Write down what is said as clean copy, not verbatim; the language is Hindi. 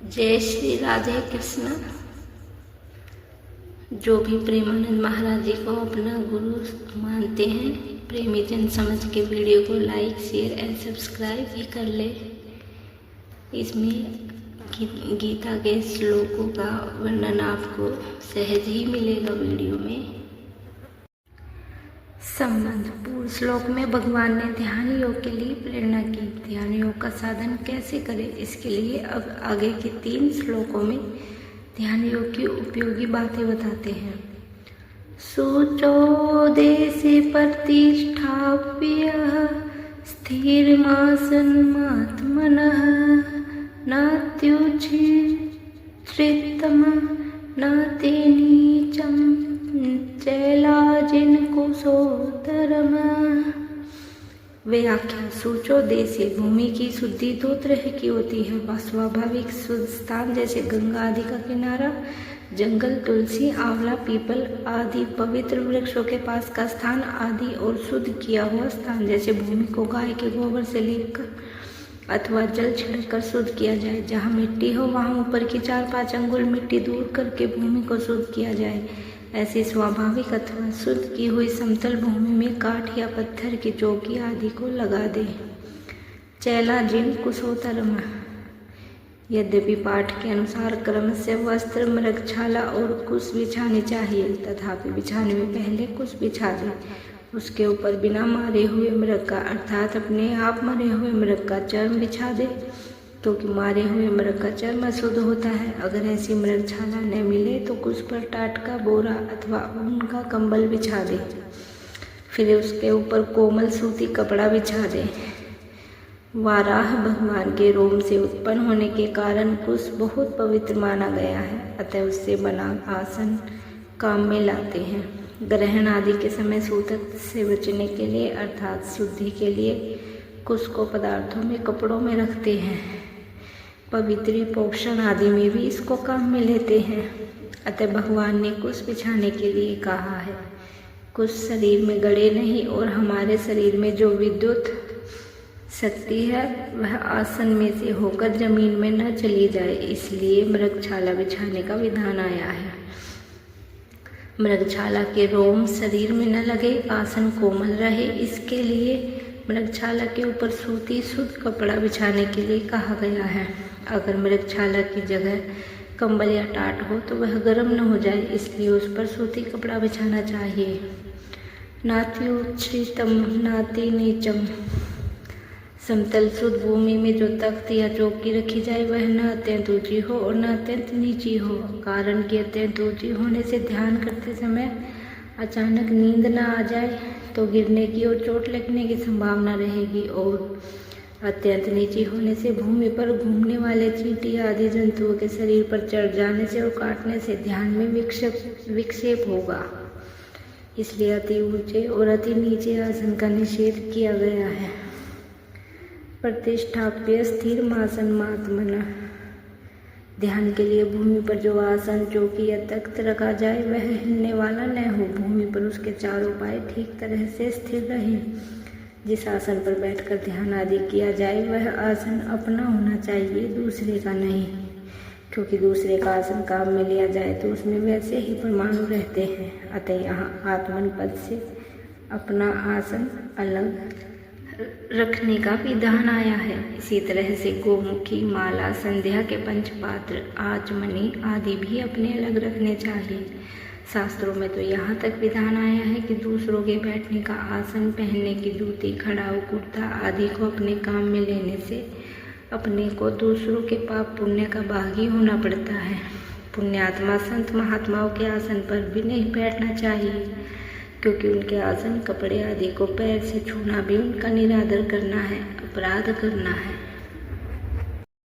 जय श्री राधे कृष्ण। जो भी प्रेमानंद महाराज जी को अपना गुरु मानते हैं, प्रेमी जन समझ के वीडियो को लाइक शेयर एंड सब्सक्राइब भी कर ले। इसमें गीता के श्लोकों का वर्णन आपको सहज ही मिलेगा वीडियो में। संबंध। पूर्व श्लोक में भगवान ने ध्यान योग के लिए प्रेरणा की। ध्यान योग का साधन कैसे करें, इसके लिए अब आगे के 3 श्लोकों में ध्यान योग की उपयोगी बातें बताते हैं। शुचो देशे प्रतिष्ठाप्य स्थिरमासनमात्मनः नात्युच्छ्रितम् नाति नीचम् चैलाजिनकुशोत्तरम्। व्याख्या। सूचो देशे। भूमि की शुद्धि 2 तरह की होती है। स्वाभाविक शुद्ध स्थान जैसे गंगा आदि का किनारा, जंगल, तुलसी, आंवला, पीपल आदि पवित्र वृक्षों के पास का स्थान आदि, और शुद्ध किया हुआ स्थान जैसे भूमि को गाय के गोबर से लीपकर अथवा जल छिड़ककर शुद्ध किया जाए। जहाँ मिट्टी हो वहाँ ऊपर की 4-5 अंगुल मिट्टी दूर करके भूमि को शुद्ध किया जाए। ऐसी स्वाभाविक अथवा शुद्ध की हुई समतल भूमि में काठ या पत्थर की चौकी आदि को लगा दे। चैलाजिन कुशोत्तरम। यद्यपि पाठ के अनुसार क्रम से वस्त्र, मृगछाला और कुश बिछाने चाहिए, तथापि बिछाने में पहले कुश बिछा दे। उसके ऊपर बिना मारे हुए मृग का अर्थात अपने आप मरे हुए मृग का चर्म बिछा दे, क्योंकि मारे हुए मृग का चर्म अशुद्ध होता है। अगर ऐसी मृगछाला न मिले तो कुछ पर टाट का बोरा अथवा ऊन का कंबल बिछा दे। फिर उसके ऊपर कोमल सूती कपड़ा बिछा दे। वाराह भगवान के रोम से उत्पन्न होने के कारण कुश बहुत पवित्र माना गया है, अतः उससे बना आसन काम में लाते हैं। ग्रहण आदि के समय सूतक से बचने के लिए अर्थात शुद्धि के लिए कुश को पदार्थों में कपड़ों में रखते हैं। पवित्र पोषण आदि में भी इसको काम में लेते हैं। अतः भगवान ने कुश बिछाने के लिए कहा है। कुश शरीर में गड़े नहीं, और हमारे शरीर में जो विद्युत शक्ति है वह आसन में से होकर जमीन में न चली जाए, इसलिए मृगछाला बिछाने का विधान आया है। मृगछाला के रोम शरीर में न लगे, आसन कोमल रहे, इसके लिए मृगछाला के ऊपर सूती शुद्ध कपड़ा बिछाने के लिए कहा गया है। अगर मृगछाला की जगह कंबल या टाट हो तो वह गर्म न हो जाए, इसलिए उस पर सूती कपड़ा बिछाना चाहिए। नात्युच्छ्रितम नाति नीचम। समतल शुद्ध भूमि में जो तख्त या चौकी रखी जाए वह न अत्यंत ऊंची हो और न अत्यंत नीची हो। कारण कि अत्यंत ऊंची होने से ध्यान करते समय अचानक नींद न आ जाए तो गिरने की और चोट लगने की संभावना रहेगी, और अत्यंत नीची होने से भूमि पर घूमने वाले चींटी आदि जंतुओं के शरीर पर चढ़ जाने से और काटने से ध्यान में विक्षेप होगा। इसलिए अति ऊंचे और अति नीचे आसन का निषेध किया गया है। प्रतिष्ठाप्य स्थिर मासनमात्मनः। ध्यान के लिए भूमि पर जो आसन, चौकी या तख्त रखा जाए वह हिलने वाला न हो। भूमि पर उसके चारों पाए ठीक तरह से स्थिर रहें। जिस आसन पर बैठकर ध्यान आदि किया जाए वह आसन अपना होना चाहिए, दूसरे का नहीं, क्योंकि दूसरे का आसन काम में लिया जाए तो उसमें वैसे ही परमाणु रहते हैं। अतः यहाँ आत्मन पद से अपना आसन अलग रखने का विधान आया है। इसी तरह से गोमुखी, माला, संध्या के पंचपात्र, आचमनी आदि भी अपने अलग रखने चाहिए। शास्त्रों में तो यहाँ तक विधान आया है कि दूसरों के बैठने का आसन, पहनने की जूती, खड़ाऊ, कुर्ता आदि को अपने काम में लेने से अपने को दूसरों के पाप पुण्य का भागी होना पड़ता है। पुण्यात्मा संत महात्माओं के आसन पर भी नहीं बैठना चाहिए, क्योंकि उनके आसन, कपड़े आदि को पैर से छूना भी उनका निरादर करना है, अपराध करना है।